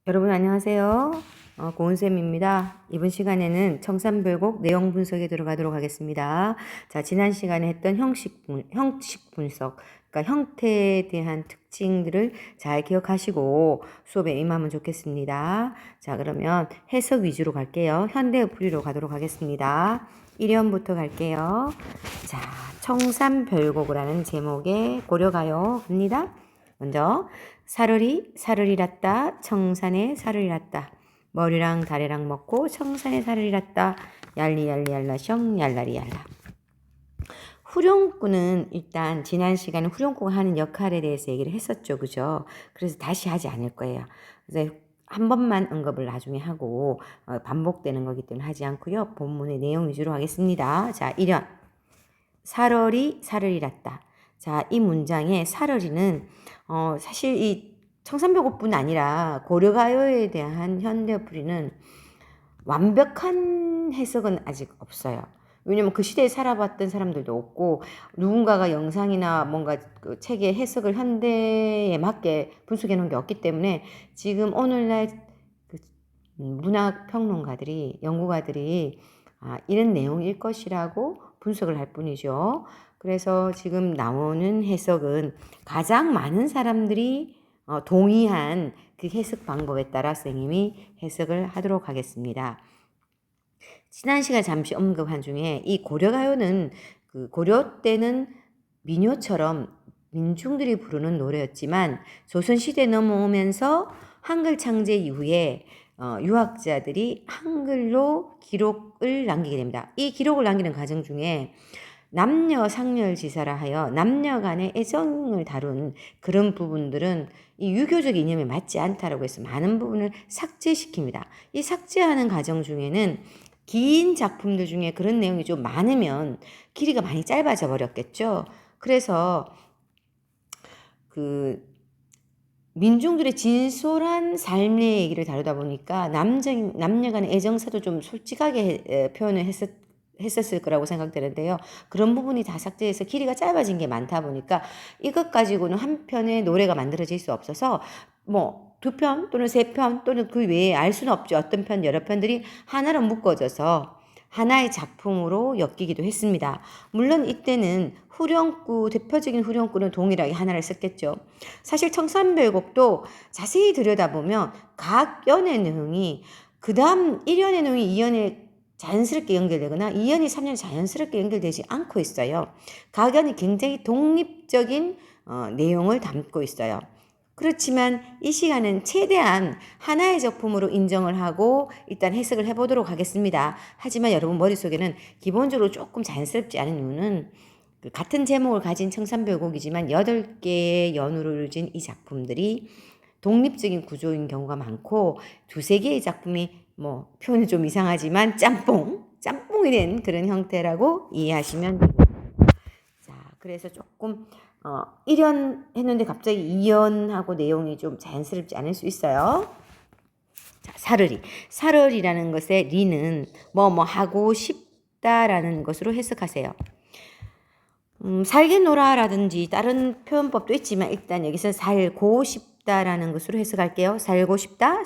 여러분 안녕하세요. 고은쌤입니다. 이번 시간에는 청산별곡 내용 분석에 들어가도록 하겠습니다. 자, 지난 시간에 했던 형식 분석, 그러니까 형태에 대한 특징들을 잘 기억하시고 수업에 임하면 좋겠습니다. 자, 그러면 해석 위주로 갈게요. 현대어풀이로 가도록 하겠습니다. 1연부터 갈게요. 자, 청산별곡이라는 제목의 고려가요 갑니다. 먼저 사르리랐다 청산에 사르리랐다 머리랑 다리랑 먹고 청산에 사르리랐다 얄리얄리얄라셩 얄라리얄라. 후렴구는 일단 지난 시간에 후렴구가 하는 역할에 대해서 얘기를 했었죠. 그죠? 그래서 다시 하지 않을 거예요. 그래서 한 번만 언급을 나중에 하고 반복되는 거기 때문에 하지 않고요. 본문의 내용 위주로 하겠습니다. 자, 1연 사르리랐다. 자, 이 문장의 사르리는 사실 이 청산벽곡뿐 아니라 고려가요에 대한 현대어풀이는 완벽한 해석은 아직 없어요. 왜냐면 그 시대에 살아봤던 사람들도 없고 누군가가 영상이나 뭔가 그 책의 해석을 현대에 맞게 분석해 놓은 게 없기 때문에 지금 오늘날 그 문학 평론가들이 연구가들이 이런 내용일 것이라고 분석을 할 뿐이죠. 그래서 지금 나오는 해석은 가장 많은 사람들이 동의한 그 해석 방법에 따라 선생님이 해석을 하도록 하겠습니다. 지난 시간에 잠시 언급한 중에 이 고려가요는 그 고려 때는 민요처럼 민중들이 부르는 노래였지만 조선시대 넘어오면서 한글 창제 이후에 유학자들이 한글로 기록을 남기게 됩니다. 이 기록을 남기는 과정 중에 남녀 상렬지사라 하여 남녀 간의 애정을 다룬 그런 부분들은 이 유교적 이념에 맞지 않다라고 해서 많은 부분을 삭제시킵니다. 이 삭제하는 과정 중에는 긴 작품들 중에 그런 내용이 좀 많으면 길이가 많이 짧아져 버렸겠죠. 그래서 그 민중들의 진솔한 삶의 얘기를 다루다 보니까 남녀 간의 애정사도 좀 솔직하게 표현을 했었을 거라고 생각되는데요. 그런 부분이 다 삭제해서 길이가 짧아진 게 많다 보니까 이것 가지고는 한 편의 노래가 만들어질 수 없어서 뭐 2편 또는 3편 또는 그 외에 알 수는 없죠. 어떤 편 여러 편들이 하나로 묶어져서 하나의 작품으로 엮이기도 했습니다. 물론 이때는 후렴구, 대표적인 후렴구는 동일하게 하나를 썼겠죠. 사실 청산별곡도 자세히 들여다보면 각 연의 내용이 그 다음 1연의 내용이 2연에 자연스럽게 연결되거나 2연이 3년 자연스럽게 연결되지 않고 있어요. 각 연이 굉장히 독립적인 내용을 담고 있어요. 그렇지만 이 시간은 최대한 하나의 작품으로 인정을 하고 일단 해석을 해보도록 하겠습니다. 하지만 여러분 머릿속에는 기본적으로 조금 자연스럽지 않은 이유는 같은 제목을 가진 청산별곡이지만 8개의 연으로 이루어진 이 작품들이 독립적인 구조인 경우가 많고 2-3개의 작품이 뭐 표현이 좀 이상하지만 짬뽕이 된 그런 형태라고 이해하시면 됩니다. 자, 그래서 조금 1연 했는데 갑자기 2연하고 내용이 좀 자연스럽지 않을 수 있어요. 자, 사르리라는 것의 리는 뭐 하고 싶다라는 것으로 해석하세요. 살게 놀아라든지 다른 표현법도 있지만 일단 여기서 살고 싶다라는 것으로 해석할게요. 살고 싶다,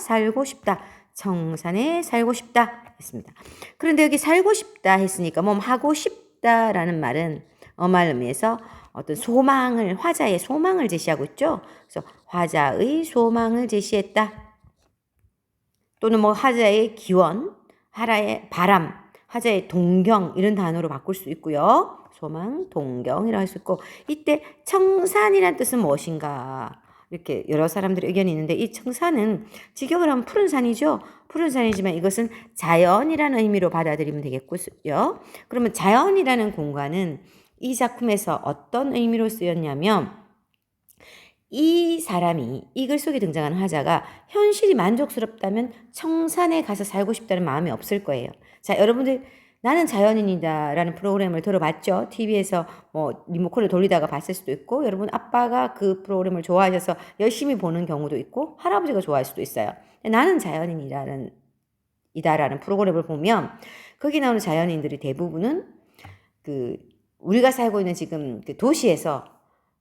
청산에 살고 싶다 했습니다. 그런데 여기 살고 싶다 했으니까 뭐 하고 싶다라는 말은 엄할 의미에서 어떤 소망을, 화자의 소망을 제시하고 있죠. 그래서 화자의 소망을 제시했다. 또는 뭐 화자의 기원, 화자의 바람, 화자의 동경 이런 단어로 바꿀 수 있고요. 소망, 동경이라고 할 수 있고 이때 청산이란 뜻은 무엇인가 이렇게 여러 사람들의 의견이 있는데 이 청산은 직역을 하면 푸른 산이죠. 푸른 산이지만 이것은 자연이라는 의미로 받아들이면 되겠고요. 그러면 자연이라는 공간은 이 작품에서 어떤 의미로 쓰였냐면 이 사람이 이 글 속에 등장하는 화자가 현실이 만족스럽다면 청산에 가서 살고 싶다는 마음이 없을 거예요. 자, 여러분들 나는 자연인이다 라는 프로그램을 들어봤죠. TV에서 뭐 리모컨을 돌리다가 봤을 수도 있고 여러분 아빠가 그 프로그램을 좋아하셔서 열심히 보는 경우도 있고 할아버지가 좋아할 수도 있어요. 나는 자연인이다라는 프로그램을 보면 거기 나오는 자연인들이 대부분은 그 우리가 살고 있는 지금 그 도시에서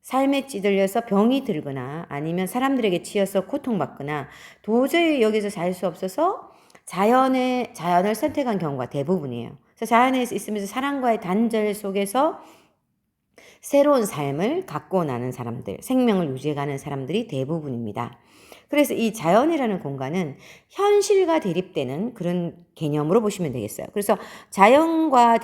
삶에 찌들려서 병이 들거나 아니면 사람들에게 치여서 고통받거나 도저히 여기서 살 수 없어서 자연을 선택한 경우가 대부분이에요. 그래서 자연에 있으면서 사랑과의 단절 속에서 새로운 삶을 갖고 나는 사람들, 생명을 유지해가는 사람들이 대부분입니다. 그래서 이 자연이라는 공간은 현실과 대립되는 그런 개념으로 보시면 되겠어요. 그래서 자연과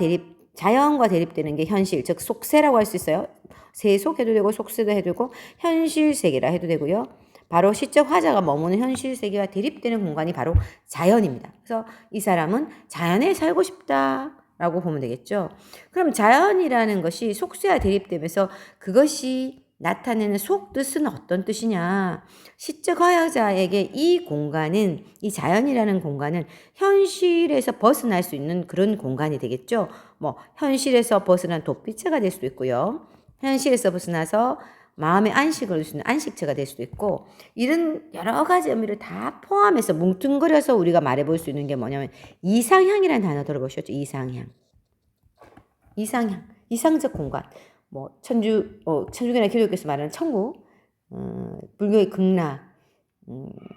대립되는 게 현실, 즉 속세라고 할 수 있어요. 세속해도 되고 속세도 해도 되고 현실 세계라 해도 되고요. 바로 시적 화자가 머무는 현실 세계와 대립되는 공간이 바로 자연입니다. 그래서 이 사람은 자연에 살고 싶다라고 보면 되겠죠. 그럼 자연이라는 것이 속세와 대립되면서 그것이 나타내는 속뜻은 어떤 뜻이냐? 시적 화자에게 이 공간은, 이 자연이라는 공간은 현실에서 벗어날 수 있는 그런 공간이 되겠죠. 뭐 현실에서 벗어난 도피처가 될 수도 있고요. 현실에서 벗어나서 마음의 안식을 얻을 수 있는 안식처가 될 수도 있고, 이런 여러 가지 의미를 다 포함해서 뭉뚱그려서 우리가 말해볼 수 있는 게 뭐냐면 이상향이라는 단어 들어보셨죠? 이상향. 이상적 공간. 뭐 천주교나 기독교에서 말하는 천국, 불교의 극락,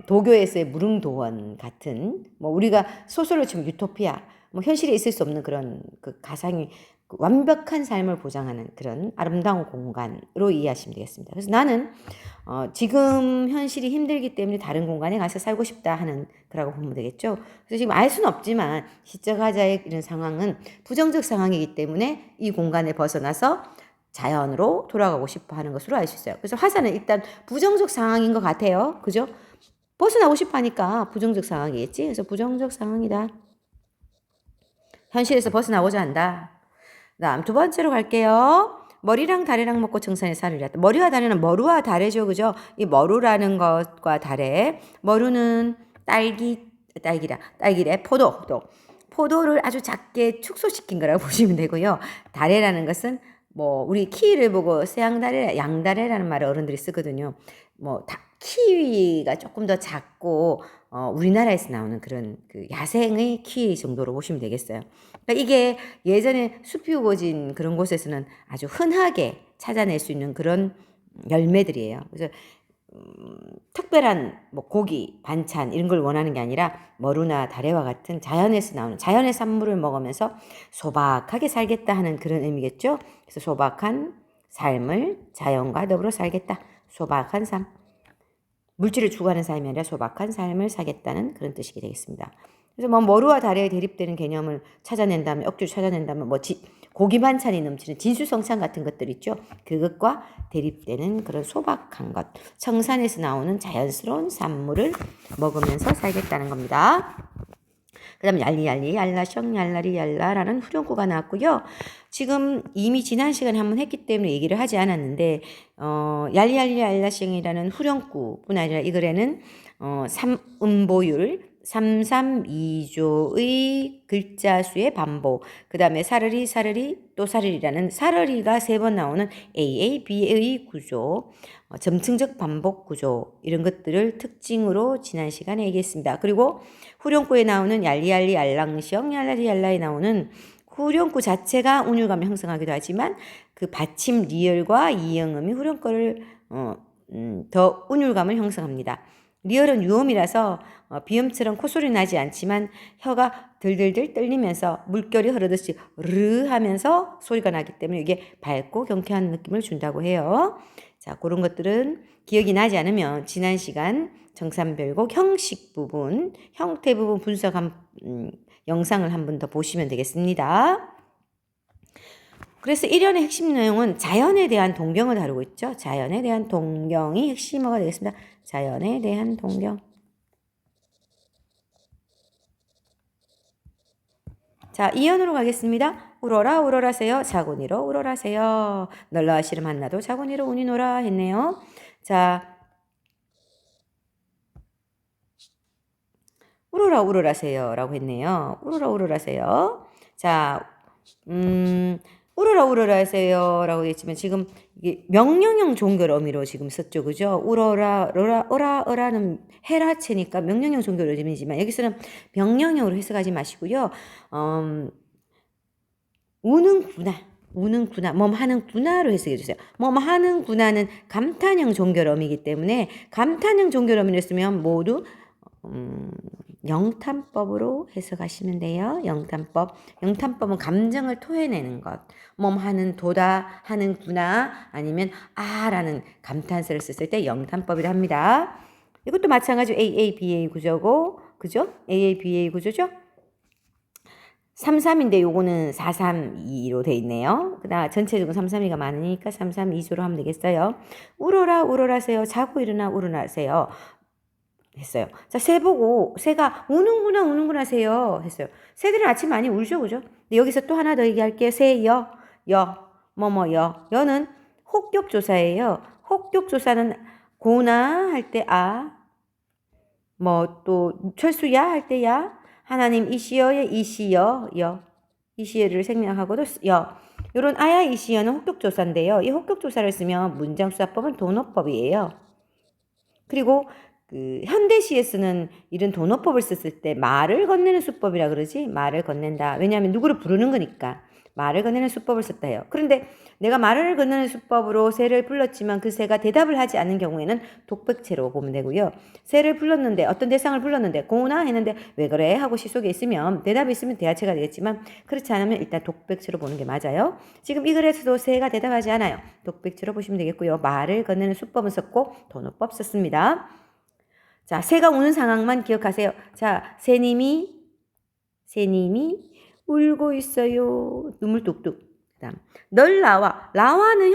도교에서의 무릉도원 같은, 뭐 우리가 소설로 치면 유토피아, 뭐 현실에 있을 수 없는 그런 그 가상의 완벽한 삶을 보장하는 그런 아름다운 공간으로 이해하시면 되겠습니다. 그래서 나는 지금 현실이 힘들기 때문에 다른 공간에 가서 살고 싶다 하는 거라고 보면 되겠죠. 그래서 지금 알 수는 없지만 시적 화자의 이런 상황은 부정적 상황이기 때문에 이 공간에 벗어나서 자연으로 돌아가고 싶어 하는 것으로 알 수 있어요. 그래서 화자는 일단 부정적 상황인 것 같아요. 그죠? 벗어나고 싶어 하니까 부정적 상황이겠지. 그래서 부정적 상황이다. 현실에서 벗어나고자 한다. 다음 두 번째로 갈게요. 머리랑 다래랑 먹고 청산에 살으려 했다. 머리와 다래는 머루와 다래죠. 그죠? 이 머루라는 것과 다래. 머루는 딸기래. 포도를 아주 작게 축소시킨 거라고 보시면 되고요. 다래라는 것은 뭐 우리 키위를 보고 양다래라는 말을 어른들이 쓰거든요. 뭐 키위가 조금 더 작고 우리나라에서 나오는 그런 그 야생의 키위 정도로 보시면 되겠어요. 그러니까 이게 예전에 숲이 우거진 그런 곳에서는 아주 흔하게 찾아낼 수 있는 그런 열매들이에요. 그래서 특별한 뭐 고기, 반찬 이런 걸 원하는 게 아니라 머루나 다래와 같은 자연에서 나오는 자연의 산물을 먹으면서 소박하게 살겠다 하는 그런 의미겠죠. 그래서 소박한 삶을 자연과 더불어 살겠다. 소박한 삶. 물질을 추구하는 삶이 아니라 소박한 삶을 사겠다는 그런 뜻이 되겠습니다. 그래서 뭐 머루와 다래에 대립되는 개념을 찾아낸다면, 억지로 찾아낸다면 뭐 고기 반찬이 넘치는 진수성찬 같은 것들 있죠. 그것과 대립되는 그런 소박한 것, 청산에서 나오는 자연스러운 산물을 먹으면서 살겠다는 겁니다. 그 다음에 얄리얄리 얄라셩 얄라리 얄라라는 후렴구가 나왔고요. 지금 이미 지난 시간에 한번 했기 때문에 얘기를 하지 않았는데 얄리얄리 얄라셩이라는 후렴구뿐 아니라 이 글에는 3음보율 332조의 글자 수의 반복, 그 다음에 사르리 또 사르리라는 사르리가 3번 나오는 AAB의 구조, 점층적 반복 구조 이런 것들을 특징으로 지난 시간에 얘기했습니다. 그리고 후렴구에 나오는 얄리얄리 얄랑시엉 얄라리 얄라에 나오는 후렴구 자체가 운율감을 형성하기도 하지만 그 받침 리을과 이응음이 후렴구를 더 운율감을 형성합니다. 리을은 유음이라서 비음처럼 콧소리 나지 않지만 혀가 들들들 떨리면서 물결이 흐르듯이 르 하면서 소리가 나기 때문에 이게 밝고 경쾌한 느낌을 준다고 해요. 자, 그런 것들은 기억이 나지 않으면 지난 시간 정산별곡 형식 부분, 형태 부분 분석한 영상을 한 번 더 보시면 되겠습니다. 그래서 1연의 핵심 내용은 자연에 대한 동경을 다루고 있죠. 자연에 대한 동경이 핵심어가 되겠습니다. 자연에 대한 동경. 자, 2연으로 가겠습니다. 우러라 우러라세요. 자고니로 우러라세요. 널라와 시름 한나도 자고니로 우니노라 했네요. 자, 우러라 우러라세요 라고 했네요. 우러라 우러라세요. 자, 우러라 우러라세요 라고 했지만 지금 이게 명령형 종결 어미로 지금 썼죠. 그죠? 우러라 어라는 헤라체니까 명령형 종결 어미지만 여기서는 명령형으로 해석하지 마시고요. 우는구나. 우는구나, 하는구나로 해석해 주세요. 하는구나는 감탄형 종결어미이기 때문에 감탄형 종결어미를 쓰면 모두 영탄법으로 해석하시면 돼요. 영탄법은 감정을 토해내는 것. 하는 도다, 하는구나, 아니면 라는 감탄사를 썼을 때 영탄법이라 합니다. 이것도 마찬가지로 AABA 구조고, 그죠? AABA 구조죠? 33인데 요거는 432로 돼 있네요. 그다음 전체적으로 332가 많으니까 332조로 하면 되겠어요. 울어라 울어라세요. 자고 일어나 울어나세요. 했어요. 자, 새 보고 새가 우는구나 우는구나 새요 했어요. 새들은 아침 많이 울죠, 그죠? 근데 여기서 또 하나 더 얘기할게요. 새여, 여는 혹격조사예요. 혹격조사는 고나 할 때 또 철수야 할 때 야, 하나님 이시여의 이시여, 이시여를 생략하고도 요런 아야 이시여는 혹격조사인데요. 이 혹격조사를 쓰면 문장수사법은 도노법이에요. 그리고 현대시에 쓰는 이런 도노법을 썼을 때 말을 건네는 수법이라 그러지. 말을 건넨다. 왜냐하면 누구를 부르는 거니까 말을 건네는 수법을 썼다 해요. 그런데 내가 말을 건네는 수법으로 새를 불렀지만 그 새가 대답을 하지 않는 경우에는 독백체로 보면 되고요. 새를 불렀는데 어떤 대상을 불렀는데 고나 했는데 왜 그래 하고 시속에 있으면 대답이 있으면 대하체가 되겠지만 그렇지 않으면 일단 독백체로 보는 게 맞아요. 지금 이 글에서도 새가 대답하지 않아요. 독백체로 보시면 되겠고요. 말을 건네는 수법은 썼고 도노법 썼습니다. 자, 새가 우는 상황만 기억하세요. 자, 새님이 울고 있어요. 눈물 뚝뚝. 그다음 널 나와. 나와는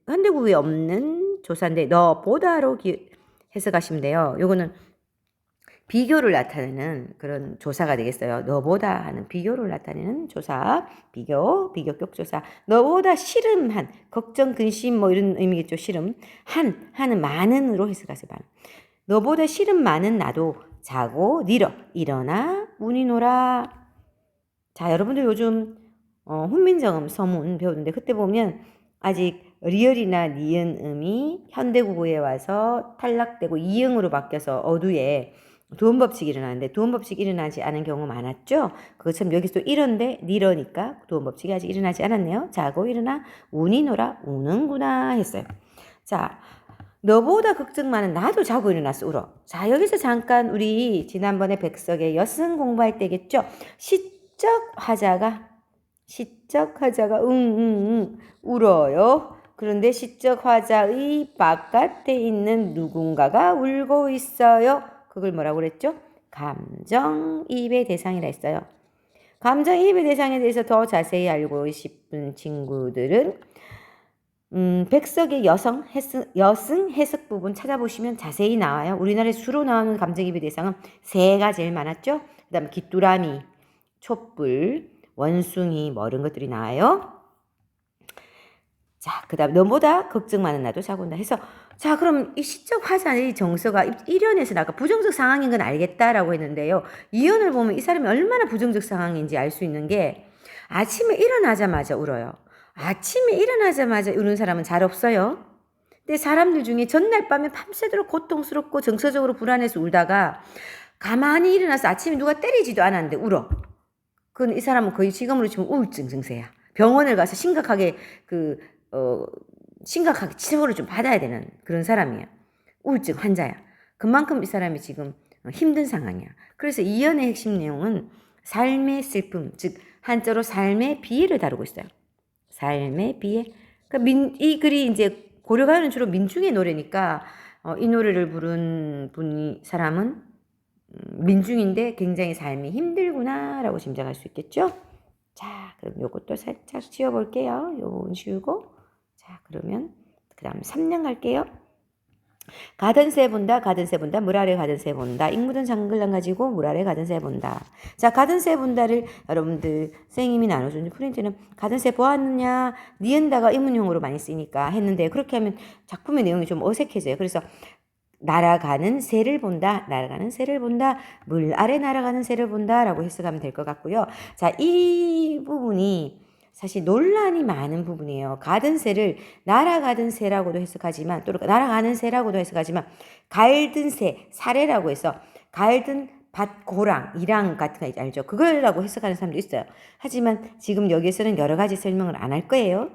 현대국에 없는 조사인데 너보다로 해석하시면 돼요. 요거는 비교를 나타내는 그런 조사가 되겠어요. 너보다 하는 비교를 나타내는 조사. 비교격 조사. 너보다 씨름한 걱정, 근심 이런 의미겠죠. 씨름. 하는 많은으로 해석하세요. 많은. 너보다 씨름 많은 나도 자고 일어나 운이 놀아. 자, 여러분들 요즘 훈민정음 서문 배우는데 그때 보면 아직 리을이나 니은음이 현대국어에 와서 탈락되고 이응으로 바뀌어서 어두에 도원법칙이 일어나는데 도원법칙이 일어나지 않은 경우 많았죠. 그것처럼 여기서 또 이런데 니러니까 도원법칙이 아직 일어나지 않았네요. 자고 일어나 운이 놀아 우는구나 했어요. 자, 너보다 걱정 많은 나도 자고 일어났어 울어. 자, 여기서 잠깐 우리 지난번에 백석의 여승 공부할 때겠죠. 시적 화자가 울어요. 그런데 시적 화자의 바깥에 있는 누군가가 울고 있어요. 그걸 뭐라고 그랬죠? 감정이입의 대상이라 했어요. 감정이입의 대상에 대해서 더 자세히 알고 싶은 친구들은 백석의 여승 해석 부분 찾아보시면 자세히 나와요. 우리나라에 주로 나오는 감정이입의 대상은 새가 제일 많았죠. 그 다음에 귀뚜라미, 촛불, 원숭이 이런 것들이 나와요. 자, 그 다음 너보다 걱정 많은 나도 자고 온다 해서 자, 그럼 이 시적 화자의 정서가 1연에서 아까 부정적 상황인 건 알겠다라고 했는데요. 2연을 보면 이 사람이 얼마나 부정적 상황인지 알 수 있는 게 아침에 일어나자마자 울어요. 아침에 일어나자마자 우는 사람은 잘 없어요. 근데 사람들 중에 전날 밤에 밤새도록 고통스럽고 정서적으로 불안해서 울다가 가만히 일어나서 아침에 누가 때리지도 않았는데 울어. 그건 이 사람은 거의 지금으로 치면 우울증 증세야. 병원을 가서 심각하게 치료를 좀 받아야 되는 그런 사람이야. 우울증 환자야. 그만큼 이 사람이 지금 힘든 상황이야. 그래서 이연의 핵심 내용은 삶의 슬픔, 즉 한자로 삶의 비애를 다루고 있어요. 삶의 비애. 그러니까 이 글이 이제 고려가요는 주로 민중의 노래니까 이 노래를 부른 사람은 민중인데 굉장히 삶이 힘들구나라고 짐작할 수 있겠죠. 자, 그럼 요것도 살짝 지워볼게요. 요건 지우고. 자, 그러면 그 다음 3년 갈게요. 가든 새 본다, 물 아래 가든 새 본다. 익묻은 장글랑 가지고 물 아래 가든 새 본다. 자, 가든 새 본다를 여러분들 선생님이 나눠준 프린트는 가든 새 보았느냐, 니은다가 의문형으로 많이 쓰니까 했는데 그렇게 하면 작품의 내용이 좀 어색해져요. 그래서 날아가는 새를 본다, 물 아래 날아가는 새를 본다 라고 해석하면 될 것 같고요. 자, 이 부분이 사실 논란이 많은 부분이에요. 가든 새를 날아가든 새라고도 해석하지만 또 날아가는 새라고도 해석하지만 갈든 새, 사례라고 해서 갈든 밭고랑, 이랑 같은 거 알죠? 그거라고 해석하는 사람도 있어요. 하지만 지금 여기에서는 여러 가지 설명을 안 할 거예요.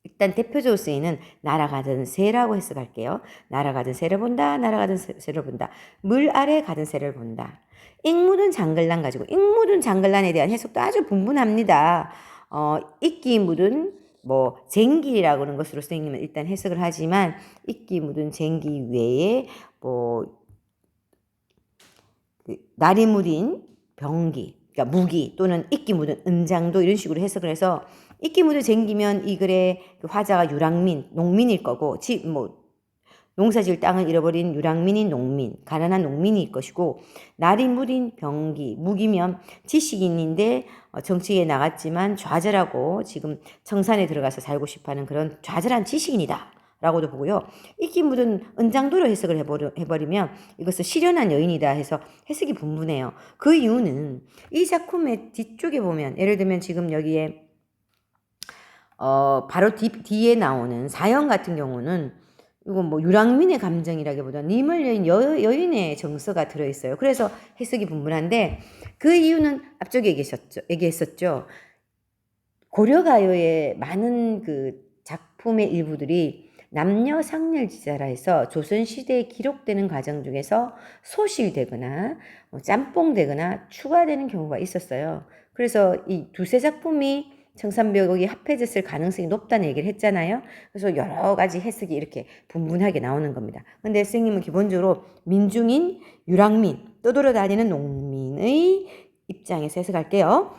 일단 대표적으로 쓰이는 날아가던 새라고 해석할게요. 날아가던 새를 본다. 날아가던 새를 본다. 물 아래 가던 새를 본다. 익 묻은 장글란 가지고 익 묻은 장글란에 대한 해석도 아주 분분합니다. 익기 묻은 뭐 쟁기라고 하는 것으로 쓰이면 일단 해석을 하지만 익기 묻은 쟁기 외에 뭐 날이 무딘 병기, 그러니까 무기 또는 익기 묻은 은장도 이런 식으로 해석을 해서 익기 묻은 쟁기면 이 글의 그 화자가 유랑민, 농민일 거고 농사지을 땅을 잃어버린 유랑민인 농민, 가난한 농민일 것이고 날이 무딘 병기, 무기면 지식인인데 정치에 나갔지만 좌절하고 지금 청산에 들어가서 살고 싶어하는 그런 좌절한 지식인이다 라고도 보고요. 익기 묻은 은장도로 해석을 해버리면 이것을 시련한 여인이다 해서 해석이 분분해요. 그 이유는 이 작품의 뒤쪽에 보면 예를 들면 지금 여기에 바로 뒤에 나오는 사형 같은 경우는 이건 뭐 유랑민의 감정이라기보다 님을 여인 여인의 정서가 들어있어요. 그래서 해석이 분분한데 그 이유는 앞쪽에 얘기했었죠. 고려가요의 많은 그 작품의 일부들이 남녀 상렬지자라 해서 조선시대에 기록되는 과정 중에서 소실되거나 짬뽕되거나 추가되는 경우가 있었어요. 그래서 이 두세 작품이 청산벽이 합해졌을 가능성이 높다는 얘기를 했잖아요. 그래서 여러 가지 해석이 이렇게 분분하게 나오는 겁니다. 근데 선생님은 기본적으로 민중인 유랑민, 떠돌아다니는 농민의 입장에서 해석할게요.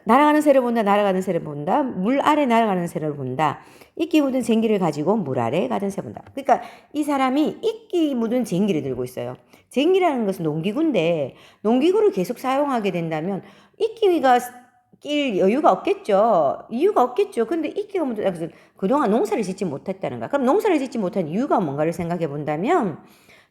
날아가는 새를 본다. 날아가는 새를 본다. 물 아래 날아가는 새를 본다. 이끼 묻은 쟁기를 가지고 물 아래 가던 새 본다. 그러니까 이 사람이 이끼 묻은 쟁기를 들고 있어요. 쟁기라는 것은 농기구인데 농기구를 계속 사용하게 된다면 이끼가 낄 여유가 없겠죠. 이유가 없겠죠. 근데 이끼가 묻은 그동안 농사를 짓지 못했다는 거야. 그럼 농사를 짓지 못한 이유가 뭔가를 생각해 본다면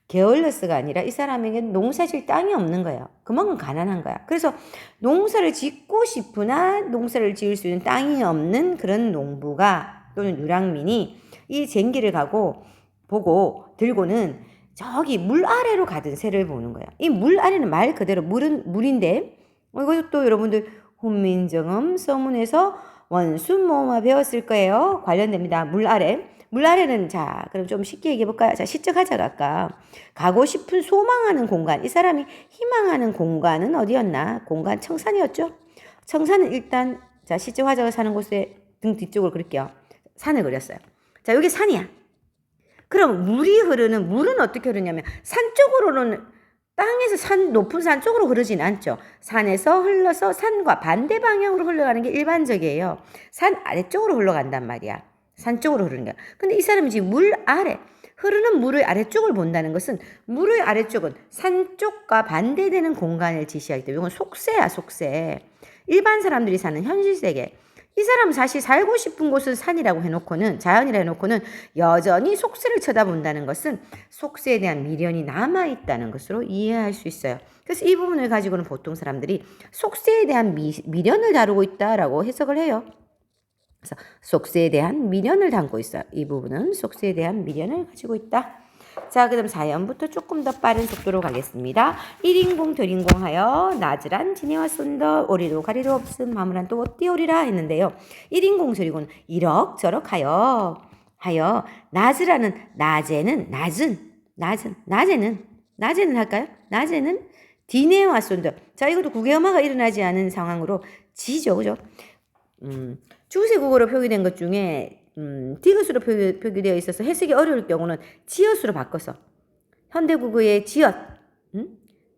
게을러스가 아니라 이 사람에게 농사질 땅이 없는 거예요. 그만큼 가난한 거야. 그래서 농사를 짓고 싶으나 농사를 지을 수 있는 땅이 없는 그런 농부가 또는 유랑민이 이 쟁기를 보고 들고는 저기 물 아래로 가던 새를 보는 거야. 이 물 아래는 말 그대로 물인데 이것도 여러분들 훈민정음 서문에서 원순모음화 배웠을 거예요. 관련됩니다. 물 아래. 물 아래는 자 그럼 좀 쉽게 얘기해 볼까요? 자 시적하자가 아까 가고 싶은 소망하는 공간 이 사람이 희망하는 공간은 어디였나? 공간 청산이었죠. 청산은 일단 자 시적하자가 사는 곳에 등 뒤쪽을 그릴게요. 산을 그렸어요. 자 여기 산이야. 그럼 물은 어떻게 흐르냐면 산 쪽으로는 땅에서 높은 산 쪽으로 흐르진 않죠. 산에서 흘러서 산과 반대 방향으로 흘러가는 게 일반적이에요. 산 아래쪽으로 흘러간단 말이야. 산 쪽으로 흐르는 거야. 근데 이 사람이 지금 물 아래 흐르는 물의 아래쪽을 본다는 것은 물의 아래쪽은 산 쪽과 반대되는 공간을 지시하기 때문에 이건 속세야 속세. 일반 사람들이 사는 현실 세계. 이 사람은 사실 살고 싶은 곳은 산이라고 해놓고는 자연이라 해놓고는 여전히 속세를 쳐다본다는 것은 속세에 대한 미련이 남아있다는 것으로 이해할 수 있어요. 그래서 이 부분을 가지고는 보통 사람들이 속세에 대한 미련을 다루고 있다라고 해석을 해요. 그래서 속세에 대한 미련을 담고 있어요. 이 부분은 속세에 대한 미련을 가지고 있다. 자, 그럼 4연부터 조금 더 빠른 속도로 가겠습니다. 1인공 덜인공하여 나즈란 지네와 쏜더 오리도 가리도 없음 마무란 또 띄오리라 했는데요. 1인공 덜인공은 이럭저럭 하여 나즈라는 낮에는 할까요? 낮에는 디네와 쏜더 자 이것도 국외음화가 일어나지 않은 상황으로 지죠. 그죠? 중세국어로 표기된 것 중에 디귿으로 표기되어 있어서 해석이 어려울 경우는 지읒으로 바꿔서 현대국어의 지읒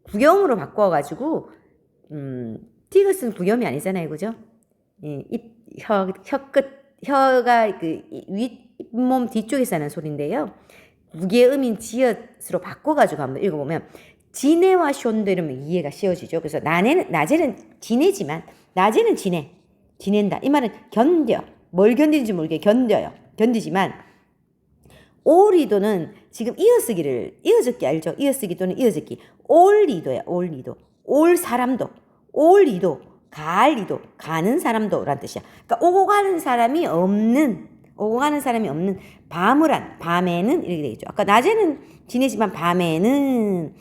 구경으로 바꿔가지고 디귿은 구경이 아니잖아요. 그죠? 혀가 그 윗몸 뒤쪽에 사는 소리인데요. 무게음인 지읒으로 바꿔가지고 한번 읽어보면 지네와 숀드 이러면 이해가 쉬워지죠. 그래서 낮에는 지내지만 낮에는 지낸다. 이 말은 견뎌. 뭘 견디는지 모르게 견디지만 올리도는 지금 이어듣기 알죠? 이어쓰기 또는 이어듣기. 올리도야. 올 사람도. 올리도. 갈 리도. 가는 사람도 라는 뜻이야. 그러니까 오고 가는 사람이 없는 밤에는 이렇게 되겠죠. 아까 낮에는 지내지만 밤에는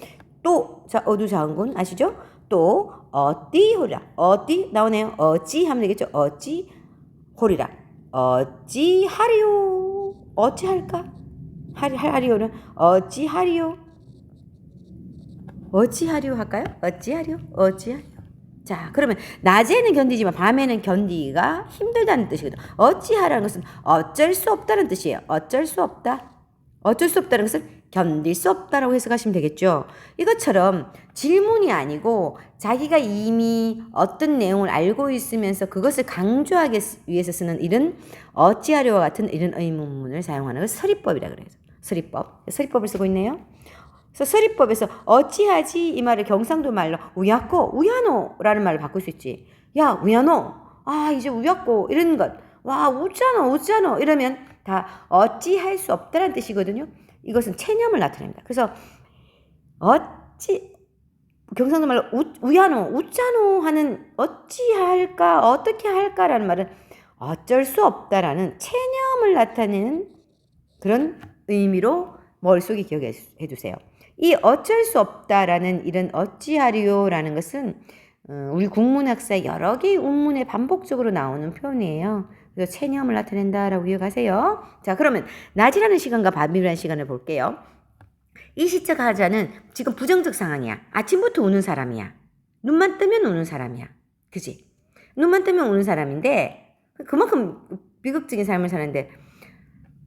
또, 자, 어두장군 아시죠? 또 어디 호리라. 어디 나오네요. 어찌 하면 되겠죠. 어찌 호리라. 어찌 하리요. 어찌 할까? 하리요는 어찌 하리요. 어찌 하리요 할까요? 어찌 하리요. 어찌 하리요. 자, 그러면 낮에는 견디지만 밤에는 견디기가 힘들다는 뜻이거든. 어찌하라는 것은 어쩔 수 없다는 뜻이에요. 어쩔 수 없다. 어쩔 수 없다는 것을 견딜 수 없다라고 해석하시면 되겠죠. 이것처럼 질문이 아니고 자기가 이미 어떤 내용을 알고 있으면서 그것을 강조하기 위해서 쓰는 이런 어찌하려와 같은 이런 의문문을 사용하는 걸 서리법이라 그래요. 서리법을 쓰고 있네요. 그래서 서리법에서 어찌하지 이 말을 경상도 말로 우야꼬 우야노라는 말을 바꿀 수 있지. 야 우야노 이제 우야꼬 이런 것 와 웃자노 이러면 다 어찌할 수 없다는 뜻이거든요. 이것은 체념을 나타냅니다. 그래서 어찌 경상도 말로 우야노 웃자노 하는 어찌할까 어떻게 할까라는 말은 어쩔 수 없다라는 체념을 나타내는 그런 의미로 머릿속에 기억해 두세요. 이 어쩔 수 없다라는 이런 어찌하리요라는 것은 우리 국문학사의 여러 개의 운문에 반복적으로 나오는 표현이에요. 그래서 체념을 나타낸다라고 기억하세요. 자, 그러면 낮이라는 시간과 밤이라는 시간을 볼게요. 이 시적 하자는 지금 부정적 상황이야. 아침부터 우는 사람이야. 눈만 뜨면 우는 사람이야. 그지? 눈만 뜨면 우는 사람인데 그만큼 비극적인 삶을 사는데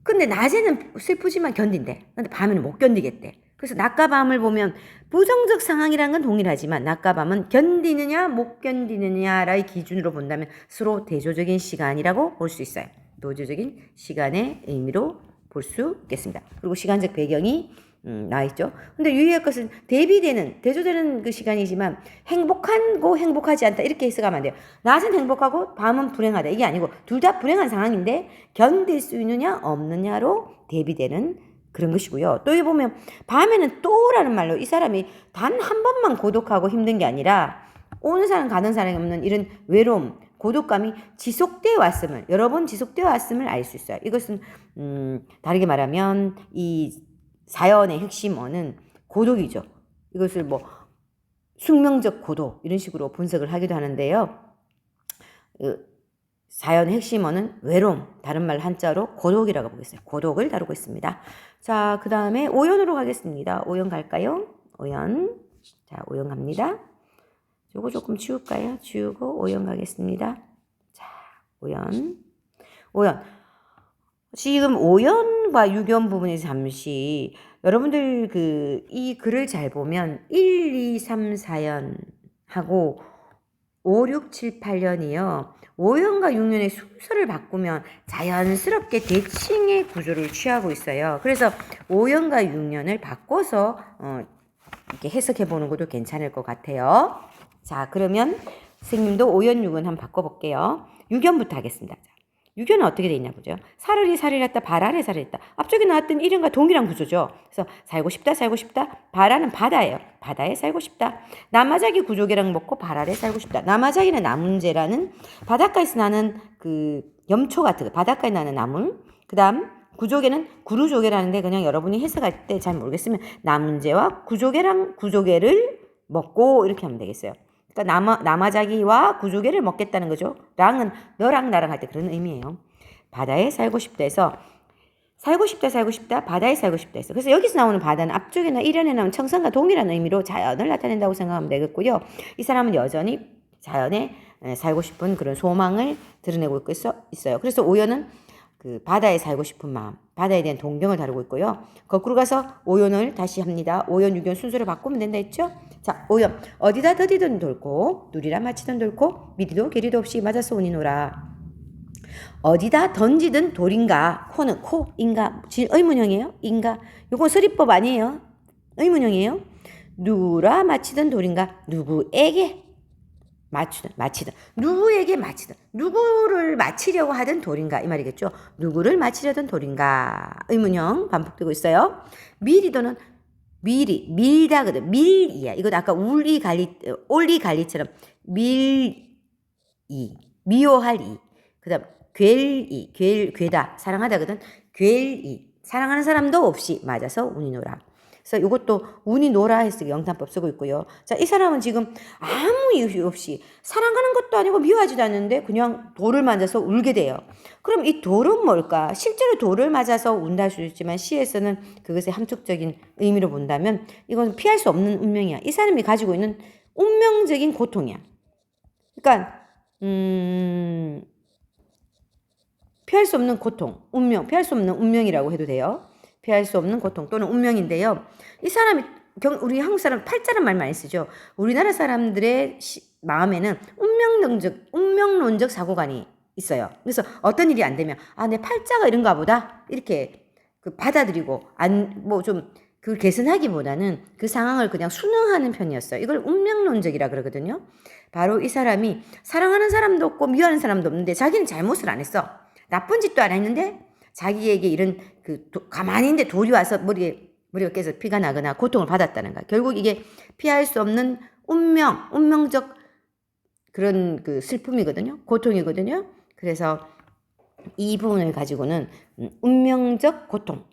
근데 낮에는 슬프지만 견딘대. 근데 밤에는 못 견디겠대. 그래서 낮과 밤을 보면 부정적 상황이라는 건 동일하지만 낮과 밤은 견디느냐 못 견디느냐의 기준으로 본다면 서로 대조적인 시간이라고 볼 수 있어요. 대조적인 시간의 의미로 볼 수 있겠습니다. 그리고 시간적 배경이 나와있죠. 근데 유의할 것은 대조되는 그 시간이지만 행복하고 행복하지 않다 이렇게 해석하면 안 돼요. 낮은 행복하고 밤은 불행하다 이게 아니고 둘 다 불행한 상황인데 견딜 수 있느냐 없느냐로 대비되는 그런 것이고요. 또 여기 보면 밤에는 또라는 말로 이 사람이 단 한 번만 고독하고 힘든 게 아니라 오는 사람 가는 사람이 없는 이런 외로움, 고독감이 지속되어 왔음을 여러 번 지속되어 왔음을 알 수 있어요. 이것은 다르게 말하면 이 사연의 핵심어는 고독이죠. 이것을 뭐 숙명적 고독 이런 식으로 분석을 하기도 하는데요. 사연의 핵심어는 외로움, 다른 말 한자로 고독이라고 보겠어요. 고독을 다루고 있습니다. 자, 그 다음에 오연으로 가겠습니다. 오연 갈까요? 오연. 자, 오연 갑니다. 요거 조금 지울까요? 지우고 오연 가겠습니다. 자, 오연. 지금 오연과 유견 부분에서 잠시 여러분들 이 글을 잘 보면 1, 2, 3, 4연 하고 5, 6, 7, 8년이요. 5년과 6년의 순서를 바꾸면 자연스럽게 대칭의 구조를 취하고 있어요. 그래서 5년과 6년을 바꿔서 이렇게 해석해 보는 것도 괜찮을 것 같아요. 자, 그러면 선생님도 5연, 6연 한번 바꿔볼게요. 6연부터 하겠습니다. 6연은 어떻게 돼 있나 보죠. 사르리 살이랬다 발아래 살이랬다. 앞쪽에 나왔던 1연과 동일한 구조죠. 그래서 살고 싶다. 발아는 바다예요. 바다에 살고 싶다. 나마자기 구조개랑 먹고 발아래 살고 싶다. 나마자기는 나문재라는 바닷가에서 나는 그 염초 같은 거 바닷가에 나는 나물. 그 다음 구조개는 구루조개라는데 그냥 여러분이 해석할 때 잘 모르겠으면 나문재와 구조개를 먹고 이렇게 하면 되겠어요. 그러니까 나마자기와 구조개를 먹겠다는 거죠. 랑은 너랑 나랑 할 때 그런 의미예요. 바다에 살고 싶다 해서 살고 싶다 바다에 살고 싶다 해서 그래서 여기서 나오는 바다는 앞쪽이나 1연에 나오는 청산과 동일한 의미로 자연을 나타낸다고 생각하면 되겠고요. 이 사람은 여전히 자연에 살고 싶은 그런 소망을 드러내고 있어요. 그래서 5연은 그 바다에 살고 싶은 마음, 바다에 대한 동경을 다루고 있고요. 거꾸로 가서 5연을 다시 합니다. 5연, 6연 순서를 바꾸면 된다 했죠? 자, 5연. 어디다 더디든 돌고 누리라 마치든 돌고 미리도 게리도 없이 맞아서 운이노라. 어디다 던지든 돌인가. 코는 코인가. 의문형이에요. 인가. 요거 서리법 아니에요. 의문형이에요. 누구라 마치든 돌인가. 누구에게 마치든 누구에게 마치든 누구를 마치려고 하든 돌인가 이 말이겠죠. 누구를 마치려던 돌인가 의문형 반복되고 있어요. 미리도는 밀다거든. 밀이야. 이것도 아까 올리갈리처럼 미워할 이. 그다음 괴다 사랑하다거든. 사랑하는 사람도 없이 맞아서 운이노라. 그래서 이것도 운이 노라 해서 영탄법 쓰고 있고요. 자, 이 사람은 지금 아무 이유 없이 사랑하는 것도 아니고 미워하지도 않는데 그냥 돌을 맞아서 울게 돼요. 그럼 이 돌은 뭘까? 실제로 돌을 맞아서 운다 할 수도 있지만 시에서는 그것의 함축적인 의미로 본다면 이건 피할 수 없는 운명이야. 이 사람이 가지고 있는 운명적인 고통이야. 그러니까 피할 수 없는 고통, 운명, 피할 수 없는 운명이라고 해도 돼요. 피할 수 없는 고통 또는 운명인데요. 이 사람이 우리 한국 사람 팔자란 말 많이 쓰죠. 우리나라 사람들의 마음에는 운명론적 사고관이 있어요. 그래서 어떤 일이 안 되면 내 팔자가 이런가 보다 이렇게 받아들이고 그걸 개선하기보다는 그 상황을 그냥 순응하는 편이었어요. 이걸 운명론적이라 그러거든요. 바로 이 사람이 사랑하는 사람도 없고 미워하는 사람도 없는데 자기는 잘못을 안 했어. 나쁜 짓도 안 했는데 자기에게 이런 가만히 있는데 돌이 와서 머리가 깨서 피가 나거나 고통을 받았다는 거야. 결국 이게 피할 수 없는 운명적 그런 슬픔이거든요. 고통이거든요. 그래서 이 부분을 가지고는 운명적 고통을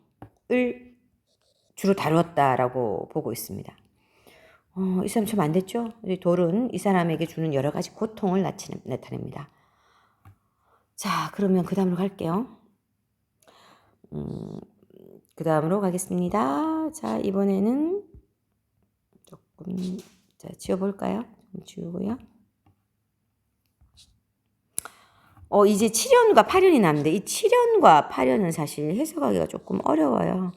주로 다루었다라고 보고 있습니다. 이 사람 참 안 됐죠? 돌은 이 사람에게 주는 여러 가지 고통을 나타냅니다. 자, 그러면 그 다음으로 갈게요. 그 다음으로 가겠습니다. 자, 이번에는 조금 지워볼까요? 좀 지우고요. 이제 7연과 8연이 남는데 이 7연과 8연은 사실 해석하기가 조금 어려워요.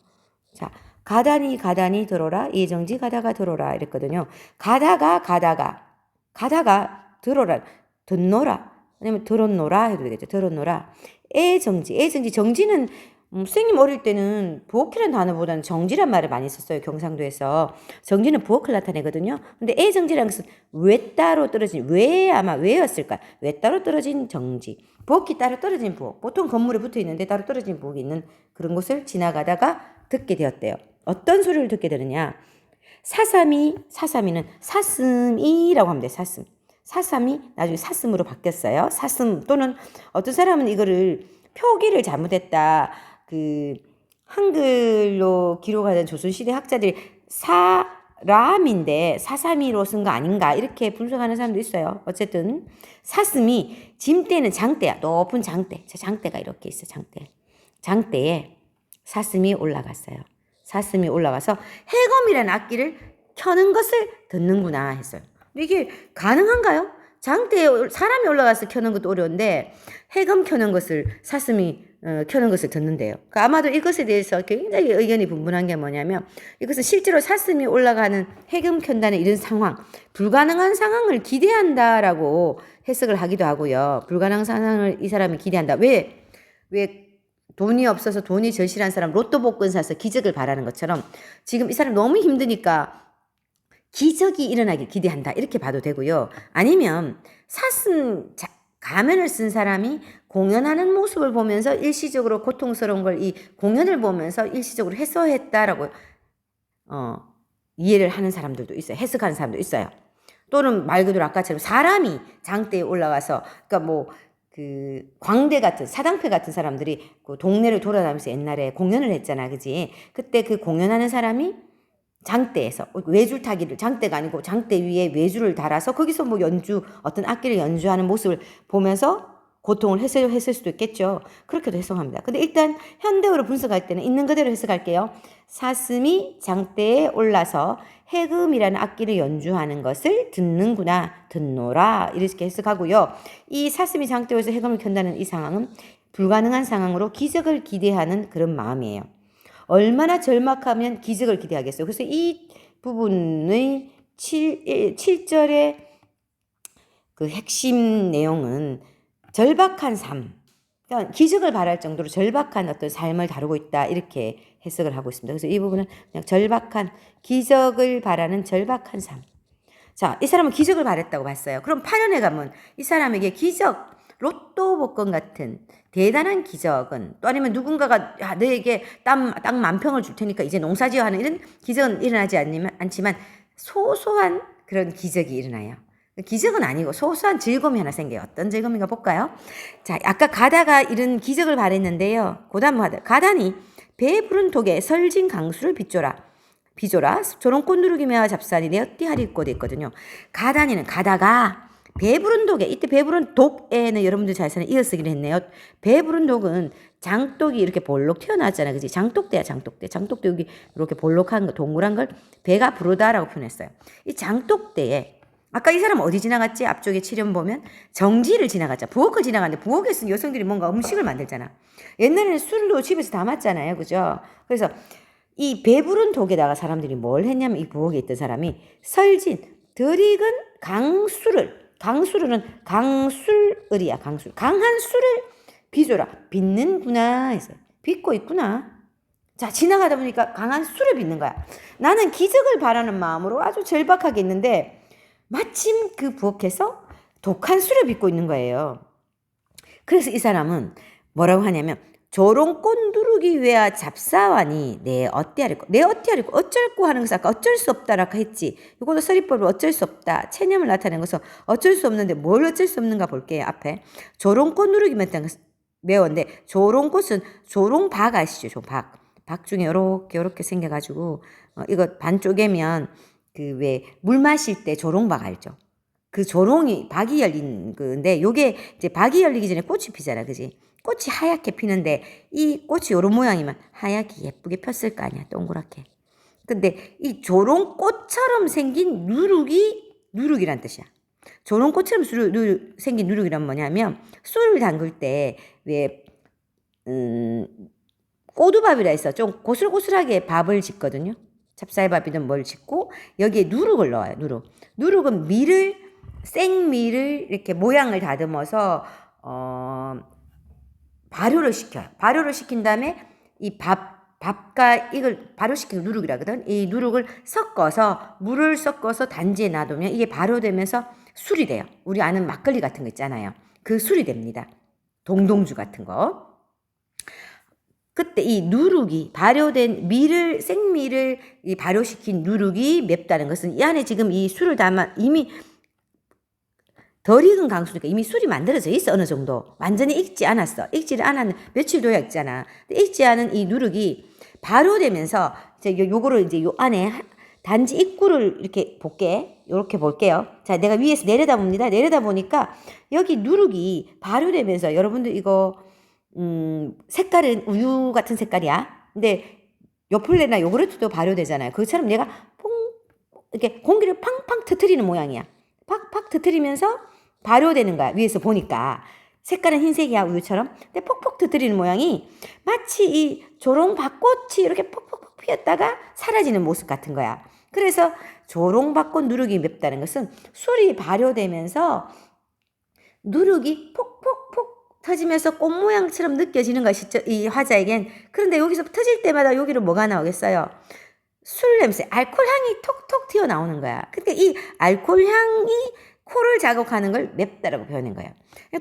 자, 가다니 들어라, 예정지 가다가 들어라 이랬거든요. 가다가 들어라, 듣노라, 아니면 들었노라 해도 되겠죠. 들었노라. 정지는 선생님 어릴 때는 부엌이라는 단어보다는 정지란 말을 많이 썼어요. 경상도에서. 정지는 부엌을 나타내거든요. 근데 애정지라는 것은 외따로 떨어진, 왜였을까? 외따로 떨어진 정지. 부엌이 따로 떨어진 부엌. 보통 건물에 붙어 있는데 따로 떨어진 부엌이 있는 그런 곳을 지나가다가 듣게 되었대요. 어떤 소리를 듣게 되느냐? 사삼이는 사슴이라고 하면 돼요. 사삼이 나중에 사슴으로 바뀌었어요. 사슴 또는 어떤 사람은 이거를 표기를 잘못했다. 한글로 기록하던 조선시대 학자들이 사람인데 사삼이로 쓴 거 아닌가 이렇게 분석하는 사람도 있어요. 어쨌든 사슴이 짐대는 장대야. 높은 장대. 장대가 이렇게 있어. 장대에 사슴이 올라갔어요. 사슴이 올라가서 해검이라는 악기를 켜는 것을 듣는구나 했어요. 이게 가능한가요? 장대에 사람이 올라가서 켜는 것도 어려운데 해검 켜는 것을 사슴이 켜는 것을 듣는데요. 그러니까 아마도 이것에 대해서 굉장히 의견이 분분한 게 뭐냐면 이것은 실제로 사슴이 올라가는 해검 켠다는 이런 상황, 불가능한 상황을 기대한다라고 해석을 하기도 하고요. 불가능한 상황을 이 사람이 기대한다. 왜 돈이 없어서 돈이 절실한 사람 로또 복권 사서 기적을 바라는 것처럼 지금 이 사람 너무 힘드니까 기적이 일어나길 기대한다. 이렇게 봐도 되고요. 아니면 가면을 쓴 사람이 공연하는 모습을 보면서 일시적으로 고통스러운 걸 이 공연을 보면서 일시적으로 해소했다라고 이해를 하는 사람들도 있어요. 해석하는 사람도 있어요. 또는 말 그대로 아까처럼 사람이 장대에 올라가서 광대 같은 사당패 같은 사람들이 동네를 돌아다니면서 옛날에 공연을 했잖아. 그지? 그때 공연하는 사람이 장대에서 외줄타기를 장대가 아니고 장대 위에 외줄을 달아서 거기서 어떤 악기를 연주하는 모습을 보면서 고통을 해소했을 수도 있겠죠. 그렇게도 해석합니다. 근데 일단 현대어로 분석할 때는 있는 그대로 해석할게요. 사슴이 장대에 올라서 해금이라는 악기를 연주하는 것을 듣는구나, 듣노라 이렇게 해석하고요. 이 사슴이 장대에 올라서 해금을 켠다는 이 상황은 불가능한 상황으로 기적을 기대하는 그런 마음이에요. 얼마나 절박하면 기적을 기대하겠어요. 그래서 이 부분의 7절의 핵심 내용은 절박한 삶, 그러니까 기적을 바랄 정도로 절박한 어떤 삶을 다루고 있다 이렇게 해석을 하고 있습니다. 그래서 이 부분은 그냥 기적을 바라는 절박한 삶. 자, 이 사람은 기적을 바랬다고 봤어요. 그럼 8연에 가면 이 사람에게 로또 복권 같은 대단한 기적은 또 아니면 누군가가 너에게 땅 10,000평을 줄 테니까 이제 농사지어 하는 이런 기적은 일어나지 않지만 소소한 그런 기적이 일어나요. 기적은 아니고 소소한 즐거움이 하나 생겨요. 어떤 즐거움인가 볼까요? 자, 아까 가다가 이런 기적을 바랬는데요. 그 다음 가다니 배 부른 독에 설진 강수를 빗줘라. 비조라 조롱꽃 누룩이며 잡사니 내 어띠 하리꼬 돼 있거든요. 가다니는 가다가 배부른 독에, 이때 배부른 독에는 여러분들 잘 사는 이어쓰기를 했네요. 배부른 독은 장독이 이렇게 볼록 튀어나왔잖아요. 그지? 장독대야, 장독대. 장독대 여기 이렇게 볼록한 거, 동그란 걸 배가 부르다라고 표현했어요. 이 장독대에 아까 이 사람 어디 지나갔지? 앞쪽에 칠연 보면 정지를 지나갔죠. 부엌을 지나갔는데 부엌에서는 여성들이 뭔가 음식을 만들잖아. 옛날에는 술도 집에서 담았잖아요. 그죠? 그래서 이 배부른 독에다가 사람들이 뭘 했냐면 이 부엌에 있던 사람이 설진, 덜 익은 강술은 강술을이야. 강술. 강한 술을 빚어라. 빚는구나 해서 빚고 있구나. 자, 지나가다 보니까 강한 술을 빚는 거야. 나는 기적을 바라는 마음으로 아주 절박하게 있는데 마침 그 부엌에서 독한 술을 빚고 있는 거예요. 그래서 이 사람은 뭐라고 하냐면 조롱꽃 누르기 위하 잡사와니 내 어띠하리꼬 어쩔꼬 하는 것은 아까 어쩔 수 없다라고 했지. 이것도 서리법으로 어쩔 수 없다. 체념을 나타내는 것은 어쩔 수 없는데 뭘 어쩔 수 없는가 볼게요. 앞에 조롱꽃 누르기 매웠는데 조롱꽃은 조롱박 아시죠? 조박. 박 중에 요렇게 생겨가지고 이거 반 쪼개면 그 왜 물 마실 때 조롱박 알죠? 그 조롱이 박이 열린 건데 요게 이제 박이 열리기 전에 꽃이 피잖아. 그지? 꽃이 하얗게 피는데 이 꽃이 요런 모양이면 하얗게 예쁘게 폈을 거 아니야. 동그랗게. 근데 이 조롱꽃처럼 생긴 누룩이란 뜻이야. 조롱꽃처럼 생긴 누룩이란 뭐냐면 술을 담글 때 왜 꼬두밥이라 해서 좀 고슬고슬하게 밥을 짓거든요. 찹쌀밥이든 뭘 짓고 여기에 누룩을 넣어요. 누룩은 생밀을 이렇게 모양을 다듬어서 발효를 시켜요. 발효를 시킨 다음에 이 밥과 이걸 발효시킨 누룩이라거든. 이 누룩을 물을 섞어서 단지에 놔두면 이게 발효되면서 술이 돼요. 우리 아는 막걸리 같은 거 있잖아요. 그 술이 됩니다. 동동주 같은 거. 그때 이 누룩이 발효된 생밀을 이 발효시킨 누룩이 맵다는 것은 이 안에 지금 이 술을 담아 이미 덜 익은 강수니까 이미 술이 만들어져 있어. 어느 정도 완전히 익지 않았어. 익지를 않았는 며칠 도야 익잖아. 익지 않은 이 누룩이 발효되면서 이제 요거를 이제 요 안에 단지 입구를 이렇게 이렇게 볼게요. 자, 내가 위에서 내려다봅니다. 내려다보니까 여기 누룩이 발효되면서 여러분들 이거 색깔은 우유 같은 색깔이야. 근데 요플레나 요구르트도 발효되잖아요. 그것처럼 얘가 이렇게 공기를 팡팡 터트리는 모양이야. 팍팍 터트리면서 발효되는 거야. 위에서 보니까. 색깔은 흰색이야, 우유처럼. 근데 폭폭 터트리는 모양이 마치 이 조롱박꽃이 이렇게 폭폭 피었다가 사라지는 모습 같은 거야. 그래서 조롱박꽃 누룩이 맵다는 것은 술이 발효되면서 누룩이 폭폭폭 터지면서 꽃 모양처럼 느껴지는 것이죠. 이 화자에겐. 그런데 여기서 터질 때마다 여기로 뭐가 나오겠어요? 술 냄새, 알코올 향이 톡톡 튀어나오는 거야. 근데 이 알코올 향이 코를 자극하는 걸 맵다라고 표현한 거예요.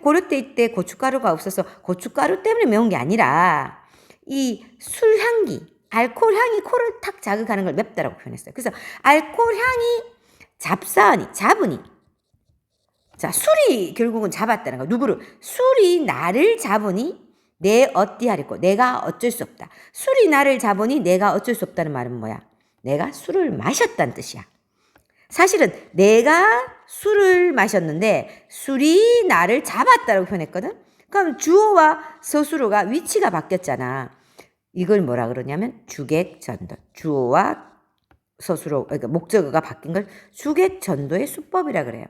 고려 때 이때 고춧가루가 없어서 고춧가루 때문에 매운 게 아니라 이 술 향기, 알코올 향이 코를 탁 자극하는 걸 맵다라고 표현했어요. 그래서 알코올 향이 잡으니. 자, 술이 결국은 잡았다는 거야. 누구를? 술이 나를 잡으니 내 어띠하리꼬. 내가 어쩔 수 없다. 술이 나를 잡으니 내가 어쩔 수 없다는 말은 뭐야? 내가 술을 마셨다는 뜻이야. 사실은 내가 술을 마셨는데 술이 나를 잡았다고 표현했거든. 그럼 주어와 서술어가 위치가 바뀌었잖아. 이걸 뭐라 그러냐면 주객전도. 주어와 서술어, 그러니까 목적어가 바뀐 걸 주객전도의 수법이라 그래요.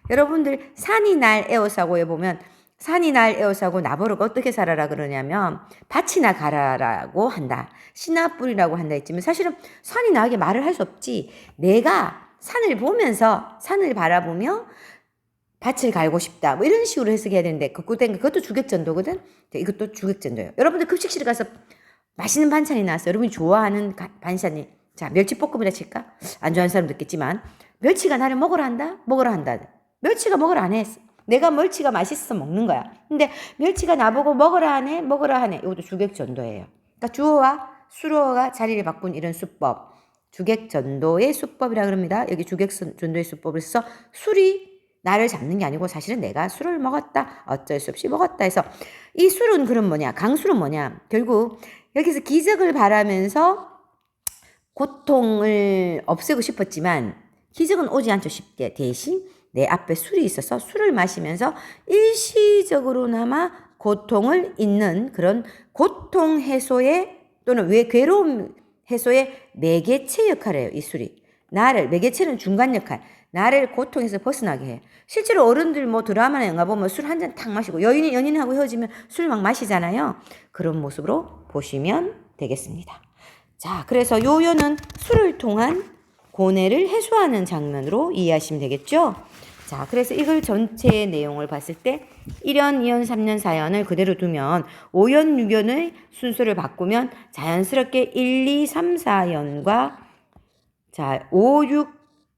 여러분들 산이 날 에워싸고에 보면 산이 날 에워싸고 나보르가 어떻게 살아라 그러냐면 밭이나 가라라고 한다. 씨나 뿌리라고 한다 했지만 사실은 산이 나에게 말을 할 수 없지. 내가 산을 보면서 산을 바라보며 밭을 갈고 싶다. 뭐 이런 식으로 해석해야 되는데 그것도 주객전도거든. 이것도 주객전도예요. 여러분들 급식실에 가서 맛있는 반찬이 나왔어요. 여러분이 좋아하는 반찬이 자 멸치볶음이라 칠까? 안 좋아하는 사람도 있겠지만 멸치가 나를 먹으라 한다? 먹으라 한다. 멸치가 먹으라 안 해. 내가 멸치가 맛있어서 먹는 거야. 근데 멸치가 나보고 먹으라 하네, 먹으라 하네. 이것도 주객전도예요. 그러니까 주어와 수어가 자리를 바꾼 이런 수법. 주객전도의 수법이라 그럽니다. 여기 주객전도의 수법을 써서 술이 나를 잡는 게 아니고 사실은 내가 술을 먹었다. 어쩔 수 없이 먹었다 해서 이 술은 그럼 뭐냐? 강술은 뭐냐? 결국 여기서 기적을 바라면서 고통을 없애고 싶었지만 기적은 오지 않죠, 쉽게. 대신 내 앞에 술이 있어서 술을 마시면서 일시적으로나마 고통을 잊는 그런 고통 해소의 또는 왜 괴로움 해소의 매개체 역할을 해요, 이 술이. 나를, 매개체는 중간 역할, 나를 고통에서 벗어나게 해. 실제로 어른들 뭐 드라마나 영화 보면 술 한 잔 탁 마시고 연인하고 헤어지면 술 막 마시잖아요. 그런 모습으로 보시면 되겠습니다. 자, 그래서 요요는 술을 통한 고뇌를 해소하는 장면으로 이해하시면 되겠죠? 자, 그래서 이걸 전체의 내용을 봤을 때 1연, 2연, 3연, 4연을 그대로 두면 5연, 6연의 순서를 바꾸면 자연스럽게 1, 2, 3, 4연과 자, 5, 6,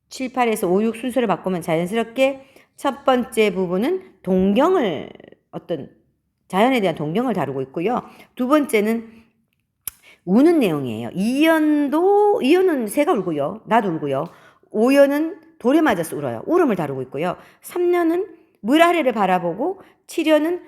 7, 8에서 5, 6 순서를 바꾸면 자연스럽게 첫 번째 부분은 동경을 어떤 자연에 대한 동경을 다루고 있고요. 두 번째는 우는 내용이에요. 2연은 새가 울고요. 나도 울고요. 5연은 돌에 맞아서 울어요. 울음을 다루고 있고요. 3년은 물 아래를 바라보고 7년은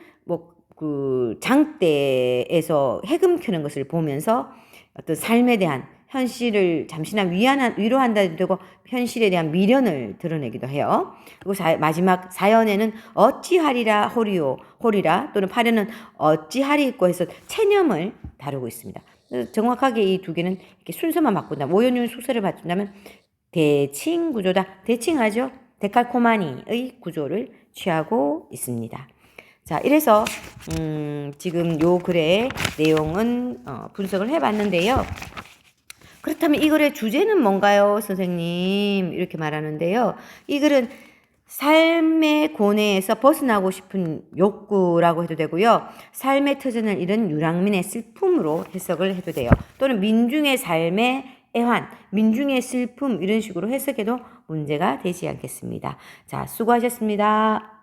장대에서 해금 켜는 것을 보면서 어떤 삶에 대한 현실을 잠시나 위로한다도 되고 현실에 대한 미련을 드러내기도 해요. 그리고 마지막 4연에는 어찌하리라 호리라 또는 8연은 어찌하리있고 해서 체념을 다루고 있습니다. 정확하게 이 두 개는 이렇게 순서만 바꾼다면 5연율 순서를 바꾼다면 대칭 구조다. 대칭하죠. 데칼코마니의 구조를 취하고 있습니다. 자, 이래서 지금 요 글의 내용은 분석을 해봤는데요. 그렇다면 이 글의 주제는 뭔가요, 선생님? 이렇게 말하는데요. 이 글은 삶의 고뇌에서 벗어나고 싶은 욕구라고 해도 되고요. 삶의 터전을 잃은 유랑민의 슬픔으로 해석을 해도 돼요. 또는 민중의 삶의 애환, 민중의 슬픔 이런 식으로 해석해도 문제가 되지 않겠습니다. 자, 수고하셨습니다.